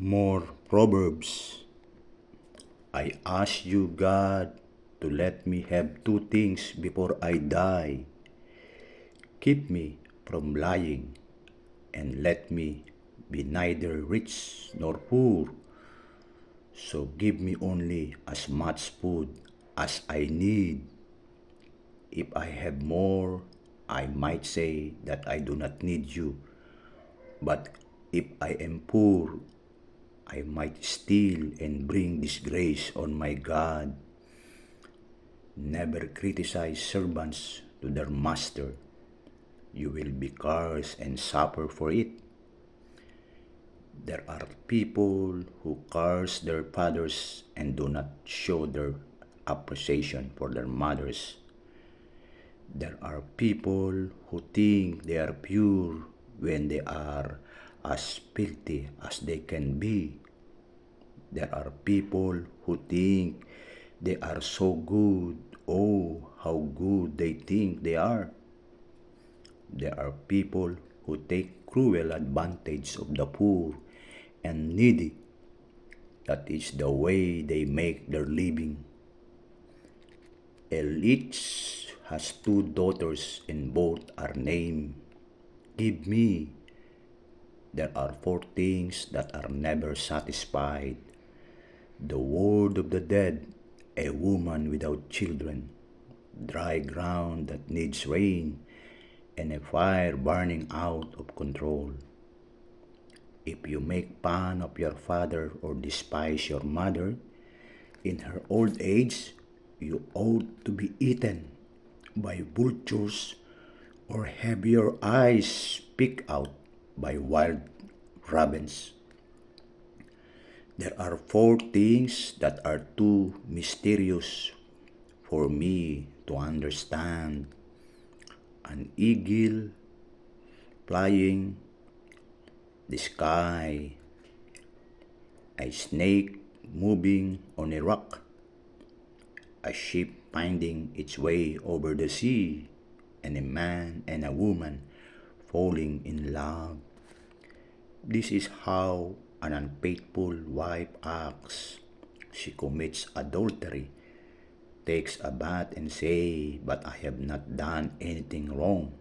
More Proverbs. I ask you, God, to let me have two things before I die. Keep me from lying, and let me be neither rich nor poor. So give me only as much food as I need. If I have more, I might say that I do not need you. But if I am poor, I might steal and bring disgrace on my God. Never criticize servants to their master. You will be cursed and suffer for it. There are people who curse their fathers and do not show their appreciation for their mothers. There are people who think they are pure when they are as filthy as they can be. There are people who think they are so good. Oh, how good they think they are. There are people who take cruel advantage of the poor and needy. That is the way they make their living. Each has two daughters and both are named Give Me. There are four things that are never satisfied: the word of the dead, a woman without children, dry ground that needs rain, and a fire burning out of control. If you make fun of your father or despise your mother in her old age, you ought to be eaten by vultures or have your eyes picked out by wild ravens. There are four things that are too mysterious for me to understand: an eagle flying, the sky, a snake moving on a rock, a ship finding its way over the sea, and a man and a woman falling in love. This is how an unfaithful wife acts. She commits adultery, takes a bath and say, "But I have not done anything wrong."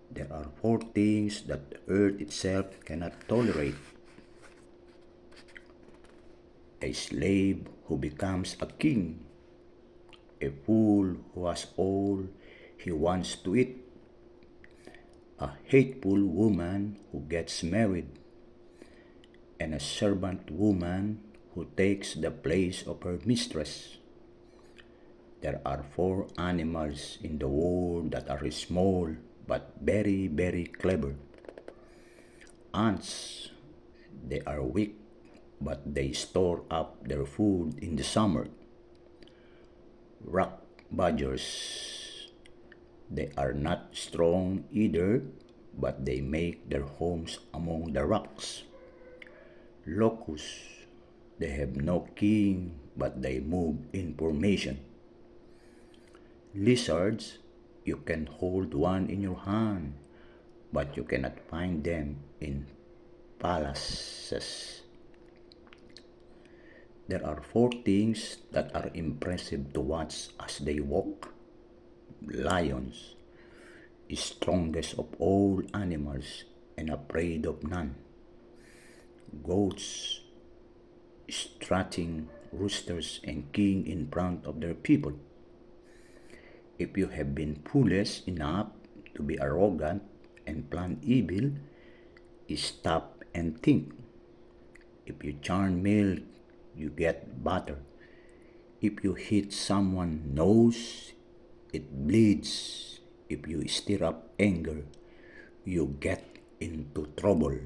There are four things that the earth itself cannot tolerate: a slave who becomes a king, a fool who has all he wants to eat, a hateful woman who gets married, and a servant woman who takes the place of her mistress. There are four animals in the world that are small but very, very clever. Ants, they are weak, but they store up their food in the summer. Rock badgers, they are not strong either, but they make their homes among the rocks. Locusts, they have no king, but they move in formation. Lizards, you can hold one in your hand, but you cannot find them in palaces. There are four things that are impressive to watch as they walk. Lions, strongest of all animals and afraid of none. Goats, strutting roosters and king in front of their people. If you have been foolish enough to be arrogant and plan evil, stop and think. If you churn milk, you get butter. If you hit someone's nose, it bleeds. If you stir up anger, you get into trouble.